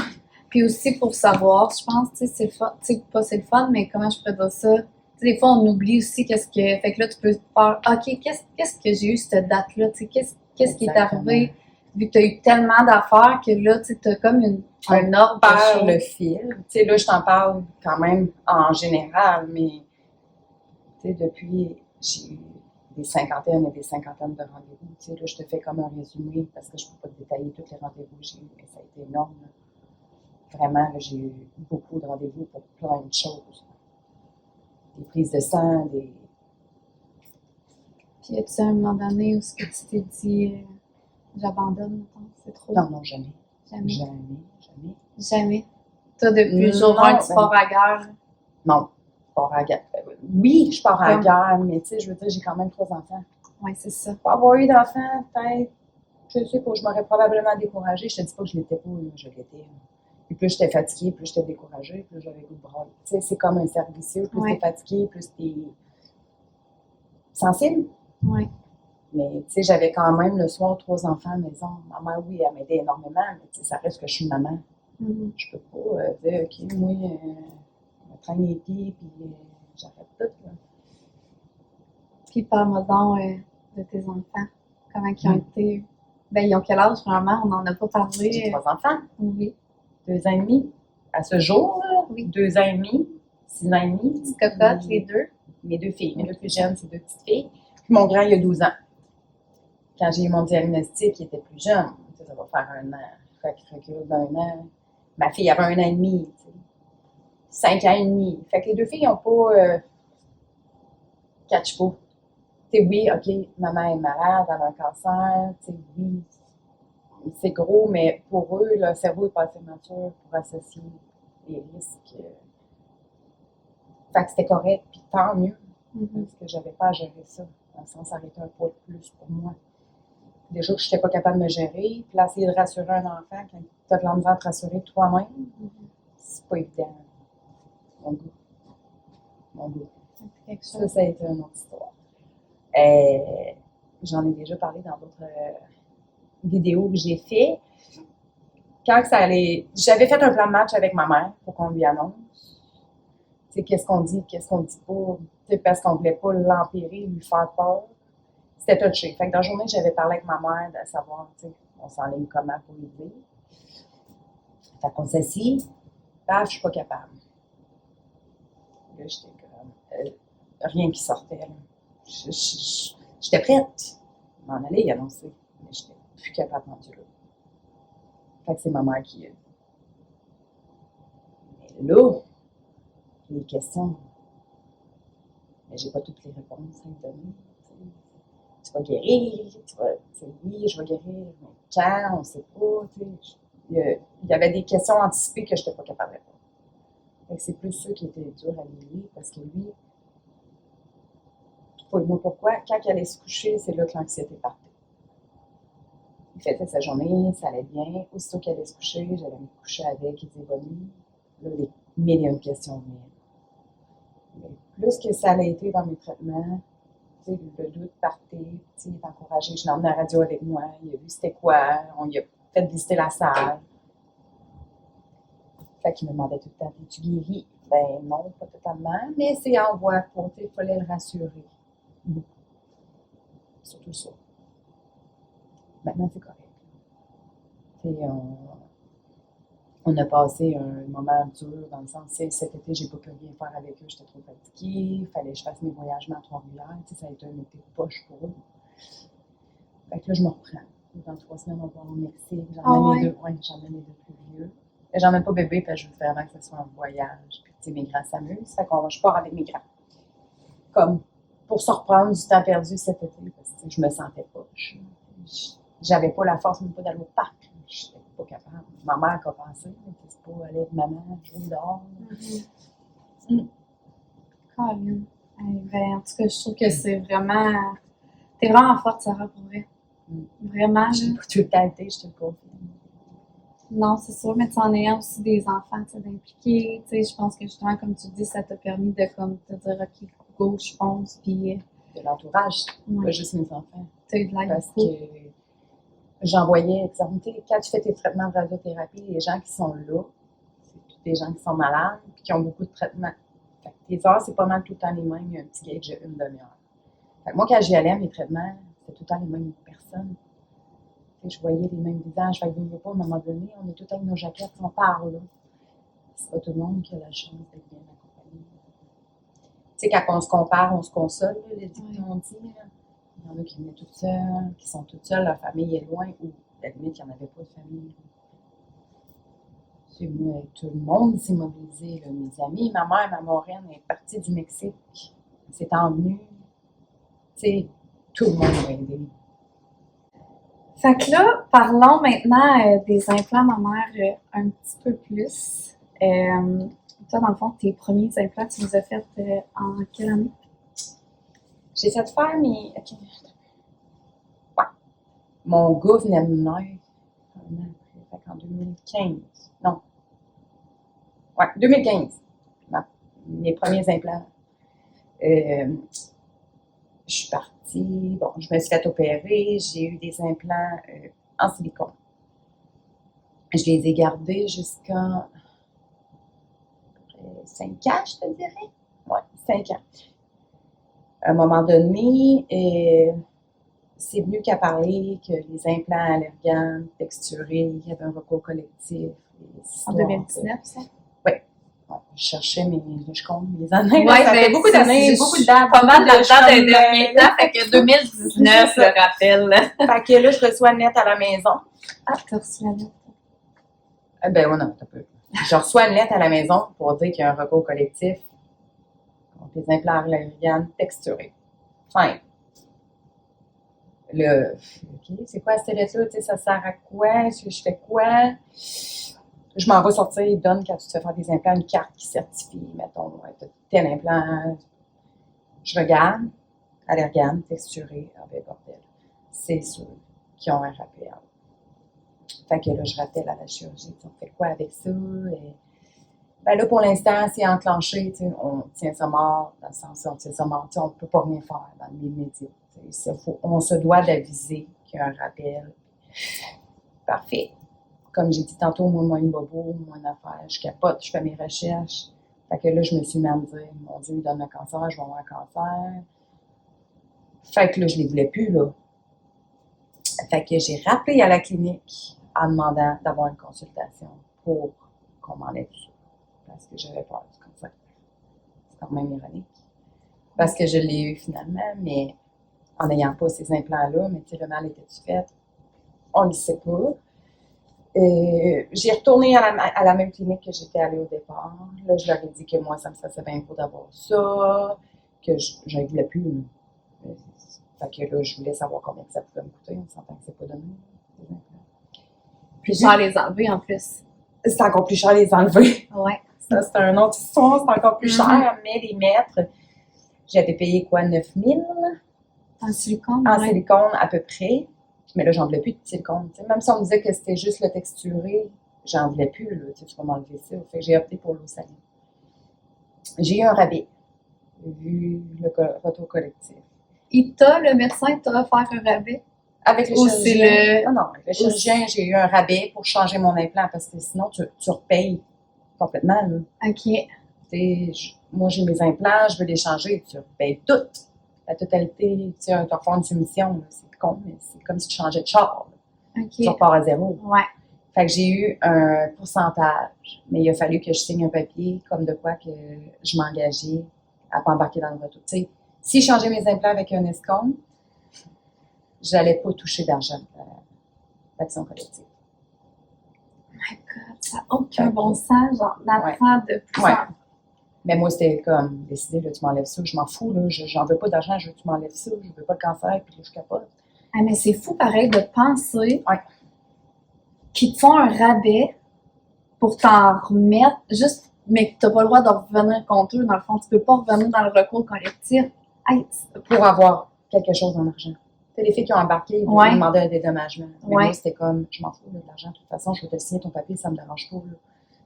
Puis aussi pour savoir, je pense, tu sais, c'est le fun, tu sais, pas c'est le fun, mais comment je pourrais dire ça? Tu sais, des fois, on oublie aussi qu'est-ce que. Fait que là, tu peux faire, OK, qu'est-ce que j'ai eu cette date-là? Tu sais, qu'est-ce qui est arrivé? Vu que tu as eu tellement d'affaires que là, tu sais, tu as comme un ordre de Perd choses. le fil. Tu sais, là, je t'en parle quand même en général, mais tu sais, depuis, j'ai eu des cinquantaines et des cinquantaines de rendez-vous. Tu sais, là, je te fais comme un résumé parce que je ne peux pas te détailler tous les rendez-vous que j'ai eu, mais ça a été énorme. Vraiment, là, j'ai eu beaucoup de rendez-vous pour plein de choses. Des prises de sang, des... Puis, y a-tu un moment donné où ce que tu t'es dit, j'abandonne, mettons, c'est trop? Non, non, jamais. Jamais. Jamais. Jamais. Toi, depuis le Non, jour 1 que tu ben- pars à la guerre. Non, je pars à la guerre. Oui, je pars à la Comme- guerre, mais tu sais, je veux dire, j'ai quand même 3 enfants. Ouais, c'est ça. Pas avoir eu d'enfants, peut-être, je sais pas, je m'aurais probablement découragée. Je te dis pas que je l'étais pas, là, je l'étais. Et plus j'étais fatiguée, plus j'étais découragée, plus j'avais le goût de brailler. Tu sais, c'est comme un cercle vicieux. Plus Ouais. t'es fatiguée, plus t'es sensible. Ouais. Mais tu sais, j'avais quand même le soir 3 enfants à la maison. Ma mère, oui, elle m'aidait énormément, mais tu sais, ça reste que je suis maman. Mhm. Je peux pas dire, OK, moi, je me traîne les pieds, puis j'arrête tout. Là. Puis parle-moi donc de tes enfants. Comment ils ont été. Ben, ils ont quel âge vraiment? On n'en a pas parlé. J'ai 3 enfants, Oui. 2 ans et demi. À ce jour, là, Oui. 2 ans et demi, 6 ans et demi. Petites cocottes, Puis les deux. Mes 2 filles. Mes 2 plus jeunes, c'est 2 petites filles. Puis mon grand, il a 12 ans. Quand j'ai eu mon diagnostic, il était plus jeune. Ça va faire 1 an. Fait qu'il recule d'1 an. Ma fille avait 1 an et demi. 5 ans et demi. Fait que les 2 filles n'ont pas catch pas. Tu sais, oui, OK, maman est malade, elle a un cancer. Tu sais, oui, c'est gros, mais pour eux, le cerveau n'est pas assez mature pour associer les risques. Fait que c'était correct, puis tant mieux. Mhm. Parce que j'avais pas à gérer ça. Dans le sens, ça aurait été un poids de plus pour moi. Déjà que je n'étais pas capable de me gérer, puis là, essayer de rassurer un enfant quand tu as de la misère à te rassurer toi-même, c'est pas évident. Mon goût. Mon goût. C'est quelque Ça, chose. ça a été une autre histoire. J'en ai déjà parlé dans d'autres vidéos que j'ai fait. Quand ça allait. J'avais fait un plan de match avec ma mère pour qu'on lui annonce. Tu sais, qu'est-ce qu'on dit pas. Tu sais, parce qu'on voulait pas l'empirer, lui faire peur. C'était touché. Fait que dans la journée, j'avais parlé avec ma mère de savoir, tu sais, on s'enligne comment pour lui dire. Fait qu'on s'assit. Paf, je suis pas capable. Là, j'étais comme. Rien qui sortait, là. J'étais prête. M'en aller y annoncer. Mais j'étais plus capable de là. Fait que c'est ma mère qui. Mais là, les questions. Mais j'ai pas toutes les réponses à lui donner. Tu vas guérir, oui, je vais guérir, mais quand, on ne sait pas, il y avait des questions anticipées que je n'étais pas capable de répondre. Fait que c'est plus ça qui était dur à lire, parce que lui, moi pourquoi, quand il allait se coucher, c'est là que l'anxiété partait. Il faisait sa journée, ça allait bien, aussitôt qu'il allait se coucher, j'allais me coucher avec, il disait bonne nuit. Là, les millions de questions venaient. Mais plus que ça allait été dans mes traitements, le doute partait, il est encouragé. Je l'ai emmené à la radio avec moi, il a vu c'était quoi, on lui a fait visiter la salle. Fait qu'il me demandait tout le temps, es-tu guéri? Ben non, pas totalement, mais c'est en voie pour, il fallait le rassurer. Beaucoup. Surtout ça. Maintenant, c'est correct. On a passé un moment dur dans le sens, cet été, j'ai pas pu rien faire avec eux, j'étais trop fatiguée, il fallait que je fasse mes voyagements à Trois-Rivières, ça a été un été poche pour eux. Fait que là, je me reprends. Dans 3 semaines, on va au Mexique, j'emmène les 2 plus vieux. Et j'emmène pas bébé, parce que je veux vraiment que ce soit un voyage, puis mes grands s'amusent, fait qu'on je pars avec mes grands. Comme pour se reprendre du temps perdu cet été, parce que je me sentais pas. J'avais pas la force même pas d'aller au parc. Je n'étais pas capable. Ma mère a pensé, c'est pas aller avec maman, jouer dehors. Colin. Ben, en tout cas, je trouve que c'est vraiment. T'es vraiment forte, Sarah, pour vrai. Vraiment. J'ai Là. pas tout le temps été, je te le confirme. Non, c'est sûr, mais en ayant aussi des enfants, d'impliquer, je pense que justement, comme tu dis, ça t'a permis de comme te dire, OK, go, je pense, puis. De l'entourage, Ouais. pas juste mes enfants. T'as eu de l'aide Parce beaucoup. que j'envoyais, exemple, quand tu fais tes traitements de radiothérapie, les gens qui sont là, des gens qui sont malades puis qui ont beaucoup de traitements. Fait que tes heures, c'est pas mal tout le temps les mêmes. Il y a un petit gauge de une demi-heure. Fait que moi, quand j'y allais, mes traitements, c'était tout le temps les mêmes personnes. Tu sais, je voyais les mêmes visages. Fait que je ne veux pas, à un moment donné, on est tous avec nos jaquettes, on parle. Là. C'est pas tout le monde qui a la chance d'être bien accompagné. Tu sais, quand on se compare, on se console, là, les dictons dit. Là. Il y en a qui venaient toutes seules, qui sont toutes seules, leur famille est loin, ou à la limite, il n'y en avait pas de famille. Tu sais, moi, tout le monde s'est mobilisé. Là. Mes amis, ma mère, ma marraine, est partie du Mexique. Elle s'est envenue. Tu sais, tout le monde m'a aidé. Fait que là, parlons maintenant des implants mammaires un petit peu plus. Toi, dans le fond, tes premiers implants, tu les as faits en quelle année? J'ai essayé de faire mes. OK. Ouais. Mon gars venait de naître un an après, fait qu'en 2015. Non. Ouais, 2015. Mes premiers implants. Je suis partie. Bon, je me suis fait opérer. J'ai eu des implants en silicone. Je les ai gardés jusqu'à 5 ans, je te dirais. Ouais, 5 ans. À un moment donné, c'est venu qu'à parler que les implants allerganes, texturés, il y avait un recours collectif. En 2019, ça? Oui. Ouais, je cherchais je compte mes années. Ouais, ça fait beaucoup d'années, beaucoup de dates. Pas mal de beaucoup dates des chemins. derniers temps, fait que 2019, je rappelle. Fait que là, je reçois une lettre à la maison. Ah, t'as reçu la lettre. Ben oui, non, t'as peu. Je reçois une lettre à la maison pour dire qu'il y a un recours collectif contre les implants allerganes texturés. Fin. Là, OK, c'est quoi cette lettre-là? Tu sais, ça sert à quoi? Est-ce que je fais quoi? Je m'en vais sortir, ils donnent, quand tu te fais faire des implants, une carte qui certifie, mettons, tel implant. Je regarde, allergane, texturé, ah ben bordel. C'est sûr qu'ils ont un rappel. Fait que là, je rappelle à la chirurgie, on fait quoi avec ça? Et, ben là, pour l'instant, c'est enclenché, on tient ça mort, dans le sens où on tient ça mort, on ne peut pas rien faire dans les médias. On se doit d'aviser qu'il y a un rappel. Parfait. Comme j'ai dit tantôt, moi, une bobo, moi, une affaire, je capote, je fais mes recherches. Fait que là, je me suis mis à me dire, mon Dieu, il donne un cancer, je vais avoir un cancer. Fait que là, je ne les voulais plus, là. Fait que j'ai rappelé à la clinique en demandant d'avoir une consultation pour qu'on m'enlève tout ça. Parce que j'avais peur du cancer. C'est quand même ironique. Parce que je l'ai eu finalement, mais en n'ayant pas ces implants-là, mais tu sais, le mal était-tu fait? On ne le sait pas. J'ai retourné à la même clinique que j'étais allée au départ. Là, je leur ai dit que moi, ça me faisait bien beau d'avoir ça, que je ne voulais plus. Fait que là, je voulais savoir combien ça pouvait me coûter. On s'entend que c'est pas donné. Plus cher les enlever en plus. C'est encore plus cher les enlever. Ouais. Ça, c'est une autre histoire. C'est encore plus cher, mais les mettre, j'avais payé quoi, 9 000? En silicone? En silicone, à peu près. Mais là, j'en voulais plus de silicone. T'sais. Même si on me disait que c'était juste le texturé, j'en voulais plus. Là, tu peux m'enlever ça. Fait que j'ai opté pour l'eau salée. J'ai eu un rabais, vu le retour collectif. Le médecin t'a offert un rabais? Avec le Ou chirurgien. Non, avec le chirurgien, j'ai eu un rabais pour changer mon implant parce que sinon, tu repayes complètement. Là. OK. Moi, j'ai mes implants, je veux les changer. Tu repayes tout. La totalité. Tu refais une soumission. C'est con, mais c'est comme si tu changeais de char. OK. Tu repars à zéro. Ouais. Fait que j'ai eu un pourcentage, mais il a fallu que je signe un papier comme de quoi que je m'engageais à ne pas embarquer dans le retour. Tu sais, si je changeais mes implants avec un escompte, j'allais pas toucher d'argent à l'action collective. Oh my God, ça n'a aucun bon sens, genre, d'apprendre de plus en plus. Mais moi, c'était comme, décider, là, tu m'enlèves ça, je m'en fous, là, j'en veux pas d'argent, je veux que tu m'enlèves ça, je veux pas le cancer, puis là, je capote. Ah, mais c'est fou, pareil, de penser qu'ils te font un rabais pour t'en remettre, juste, mais que t'as pas le droit de revenir contre eux. Dans le fond, tu peux pas revenir dans le recours collectif. Hey, pour avoir quelque chose en argent. Tu sais, les filles qui ont embarqué, ils voulaient demander un dédommagement. Mais moi, c'était comme, je m'en fous de l'argent, de toute façon, je vais te signer ton papier, ça me dérange pas. Là.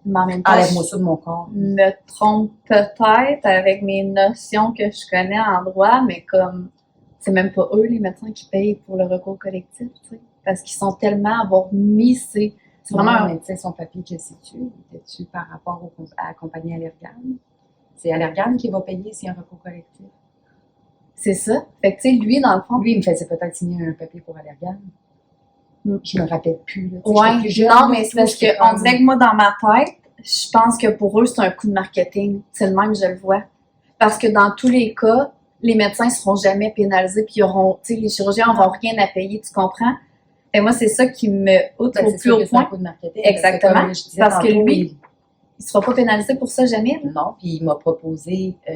Mais en même temps, enlève-moi ça de mon corps. Je me trompe peut-être avec mes notions que je connais en droit, mais comme, c'est même pas eux, les médecins, qui payent pour le recours collectif, tu sais. Parce qu'ils sont tellement avoir mis ces C'est vraiment mais tu sais, son papier, que sais-tu? Était-tu par rapport à la compagnie Allergan? C'est Allergan qui va payer s'il y a un recours collectif. C'est ça. Fait que, tu sais, lui, dans le fond... Lui, il me faisait peut-être signer un papier pour Allergan. Je me rappelle plus. Là. Ouais, Plus jeune, non, mais c'est parce j'étais qu'on dirait que moi, dans ma tête, je pense que pour eux, c'est un coup de marketing. C'est le même, je le vois. Parce que dans tous les cas, les médecins ne seront jamais pénalisés, puis les chirurgiens n'auront rien à payer, tu comprends? Et moi, c'est ça qui me outre au plus haut point. Un coup de marketing. Exactement. Parce que lui, il ne sera pas pénalisé pour ça jamais. Là. Non, puis il m'a proposé, tu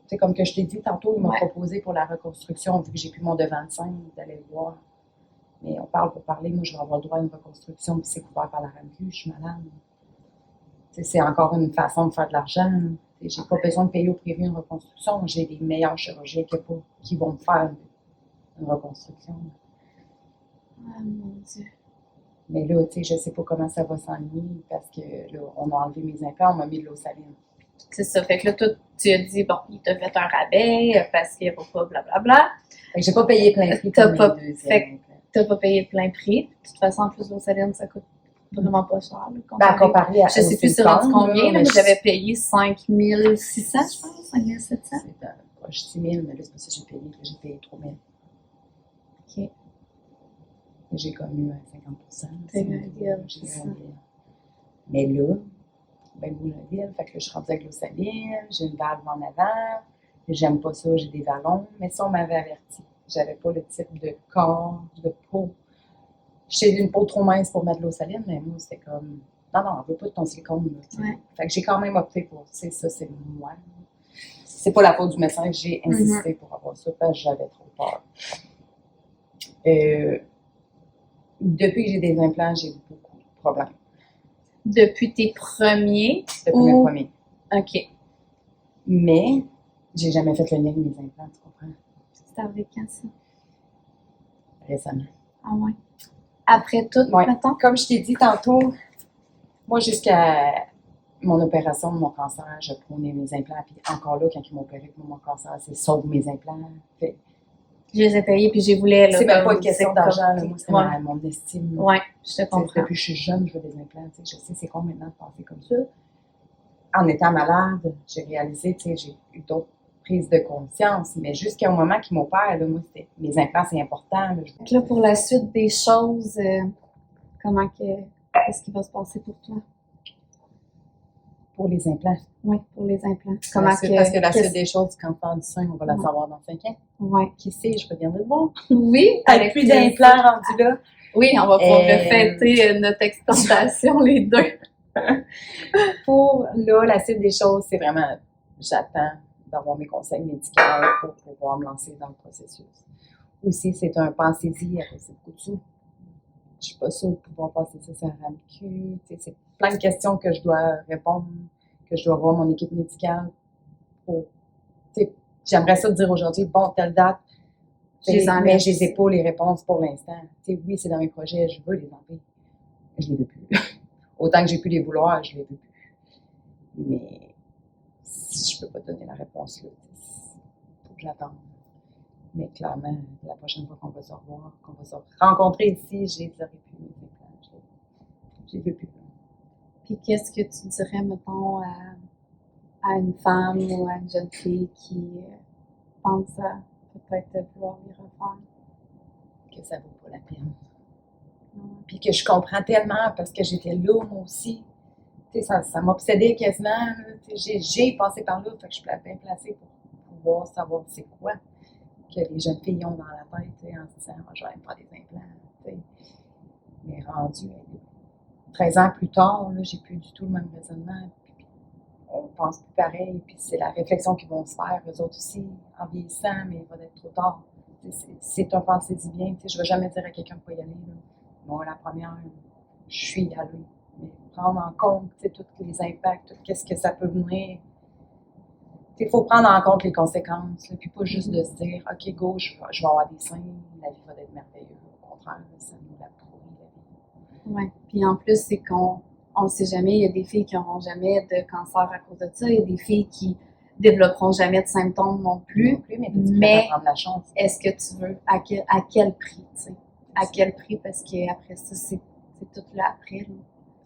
sais, comme que je t'ai dit tantôt, il m'a proposé pour la reconstruction, vu que j'ai plus mon devant de scène, d'aller le voir. Mais on parle pour parler, moi, je vais avoir le droit à une reconstruction, puis c'est couvert par la RAMQ, je suis malade. Tu sais, c'est encore une façon de faire de l'argent. J'ai pas besoin de payer au privé une reconstruction. J'ai les meilleurs chirurgiens qui vont me faire une reconstruction. Ah, mon Dieu. Mais là, tu sais, je sais pas comment ça va s'enligner parce que là, on a enlevé mes implants, on m'a mis de l'eau saline. C'est ça. Fait que là, toi, tu as dit, bon, il t'a fait un rabais parce qu'il n'y a pas blablabla. Fait que j'ai pas payé plein prix pour mes deuxièmes implants. T'as pas payé plein prix. De toute façon, en plus, l'eau saline, ça coûte vraiment pas cher. Là, comparé à je sais plus c'est rendu combien, mais j'avais payé 5 600, je pense, 5 700. C'est proche 6 000, mais là, c'est pas ça que j'ai payé 3 000. OK. J'ai comme eu 50%. C'est un deal. Mais là, ben vous le dire, fait que là, je suis rendue avec l'eau saline, j'ai une valve en avant, j'aime pas ça, j'ai des vallons, mais ça, on m'avait averti. J'avais pas le type de corps, de peau. J'ai une peau trop mince pour mettre de l'eau saline, mais moi, c'était comme, non, on veut pas de ton silicone. Là, fait que j'ai quand même opté pour, tu sais, ça, c'est moi. C'est pas la faute du médecin que j'ai insisté pour avoir ça, parce que j'avais trop peur. Depuis que j'ai des implants, j'ai beaucoup de problèmes. Depuis tes premiers? Depuis mes premiers. OK. Mais, j'ai jamais fait le lien avec mes implants, tu comprends? C'est arrivé quand ça? Récemment. Ah ouais. Après tout, mettons? Comme je t'ai dit tantôt, moi, jusqu'à mon opération de mon cancer, je prenais mes implants. Puis encore là, quand ils m'ont opéré pour mon cancer, c'est sauve mes implants. Fait, je les ai payés, puis j'ai voulu... C'est même pas une question d'argent. Moi, c'est mon estime. Oui, je te comprends. Depuis que je suis jeune, je veux des implants. Je sais c'est quoi maintenant de penser comme ça. En étant malade, j'ai réalisé, j'ai eu d'autres prises de conscience. Mais jusqu'à un moment qu'ils m'opèrent, là, moi, c'était mes implants, c'est important. Là, pour la suite des choses, qu'est-ce qui va se passer pour toi? Pour les implants? Oui, pour les implants. Parce que la suite des choses, cancer du sein, on va la savoir dans 5 ans. Oui. Qui sait, je reviendrai te voir. Oui. Avec plus d'implants rendus là. Oui, on va pouvoir fêter notre exportation, les deux. Pour, là, la suite des choses, c'est vraiment, j'attends d'avoir mes conseils médicaux pour pouvoir me lancer dans le processus. Aussi, c'est un pensez-y, c'est beaucoup de sous. Je suis pas sûre de pouvoir passer ça sur la RAMQ. C'est plein de questions que je dois répondre, que je dois voir mon équipe médicale pour. J'aimerais ça te dire aujourd'hui, bon, telle date, mais je les ai pas les réponses pour l'instant. Oui, c'est dans mes projets, je veux les enlever. Je les veux plus. Autant que j'ai pu les vouloir, je les veux plus. Mais si je peux pas donner la réponse là, faut que j'attende. Mais clairement, la prochaine fois qu'on va se revoir, qu'on va se rencontrer ici, je les aurais plus mes implants. Je les veux plus. Puis qu'est-ce que tu dirais, mettons, à une femme ou à une jeune fille qui pense à peut-être vouloir les refaire? Que ça vaut pas la peine. Puis que je comprends tellement parce que j'étais là, moi aussi. Ça m'obsédait quasiment. J'ai passé par là, fait que je suis bien placée pour pouvoir savoir c'est quoi que les jeunes filles ont dans la tête en se disant « je vais me faire des implants ». Mais rendu, 13 ans plus tard, là, j'ai plus du tout le même raisonnement. Puis, on pense plus pareil. Puis c'est la réflexion qu'ils vont se faire, eux autres aussi, en vieillissant, mais il va être trop tard. C'est un pensez-y bien. Je ne vais jamais dire à quelqu'un de ne pas y aller. Là. Moi, la première, je suis allée. Mais prendre en compte tous les impacts, tout ce que ça peut venir. Il faut prendre en compte les conséquences, là, puis pas juste de se dire « OK, go, je vais avoir des seins, la vie va être merveilleuse. » Au contraire, ça nous la pourrit, la vie. Oui, puis en plus, c'est qu'on ne sait jamais, il y a des filles qui n'auront jamais de cancer à cause de ça, il y a des filles qui développeront jamais de symptômes non plus. Mais prendre la chance. Est-ce que tu veux, à quel prix, tu sais? À quel prix? Parce qu'après ça, c'est tout là après, là.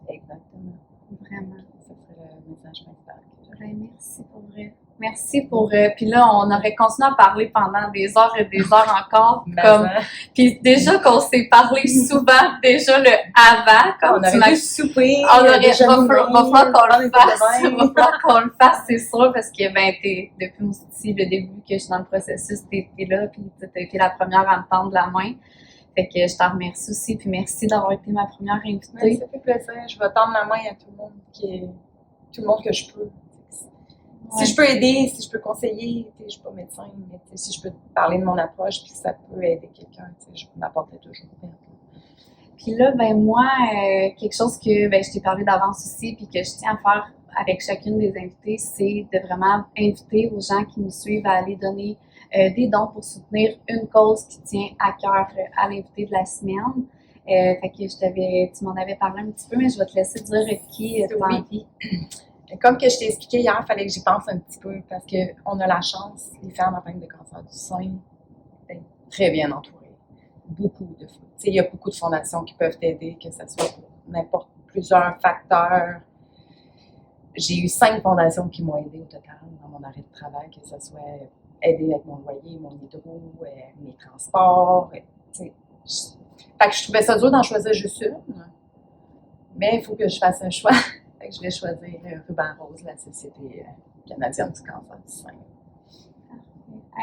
Exactement. Vraiment. Ça serait le message principal. Ben, merci pour vrai. Merci pour. Puis là, on aurait continué à parler pendant des heures et des heures encore. Comme, puis déjà qu'on s'est parlé souvent, déjà le avant, comme on tu aurait dû souper. On aurait, va falloir qu'on le fasse. fasse. Va falloir qu'on le fasse, c'est sûr, parce que ben, depuis aussi le début que je suis dans le processus, t'es là, puis t'as été la première à me tendre la main. Fait que je t'en remercie aussi, puis merci d'avoir été ma première invitée. Ouais, ça fait plaisir. Je vais tendre la main à tout le monde que je peux. Ouais. Si je peux aider, si je peux conseiller, je suis pas médecin, mais si je peux parler de mon approche puis que ça peut aider quelqu'un, je peux m'apporter toujours. Puis là, ben moi, quelque chose que ben, je t'ai parlé d'avance aussi, puis que je tiens à faire avec chacune des invitées, c'est de vraiment inviter aux gens qui nous suivent à aller donner des dons pour soutenir une cause qui tient à cœur à l'invité de la semaine. Fait que tu m'en avais parlé un petit peu, mais je vais te laisser dire qui tu as envie. Comme que je t'ai expliqué hier, il fallait que j'y pense un petit peu parce qu'on a la chance, les femmes atteintes de cancer du sein, d'être très bien entourées. Beaucoup de fois. Il y a beaucoup de fondations qui peuvent t'aider, que ce soit pour n'importe plusieurs facteurs. J'ai eu 5 fondations qui m'ont aidé au total dans mon arrêt de travail, que ce soit aider avec mon loyer, mon hydro, mes transports. Fait que je trouvais ça dur d'en choisir juste une, mais il faut que je fasse un choix. Fait que je vais choisir Ruban Rose, la Société canadienne du cancer du sein.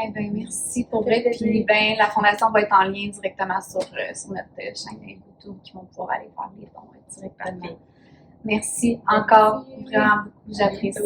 Eh ben, merci pour vrai. Puis ben, la fondation va être en lien directement sur notre chaîne YouTube qui vont pouvoir aller faire les dons directement. Merci encore, vraiment beaucoup. J'apprécie.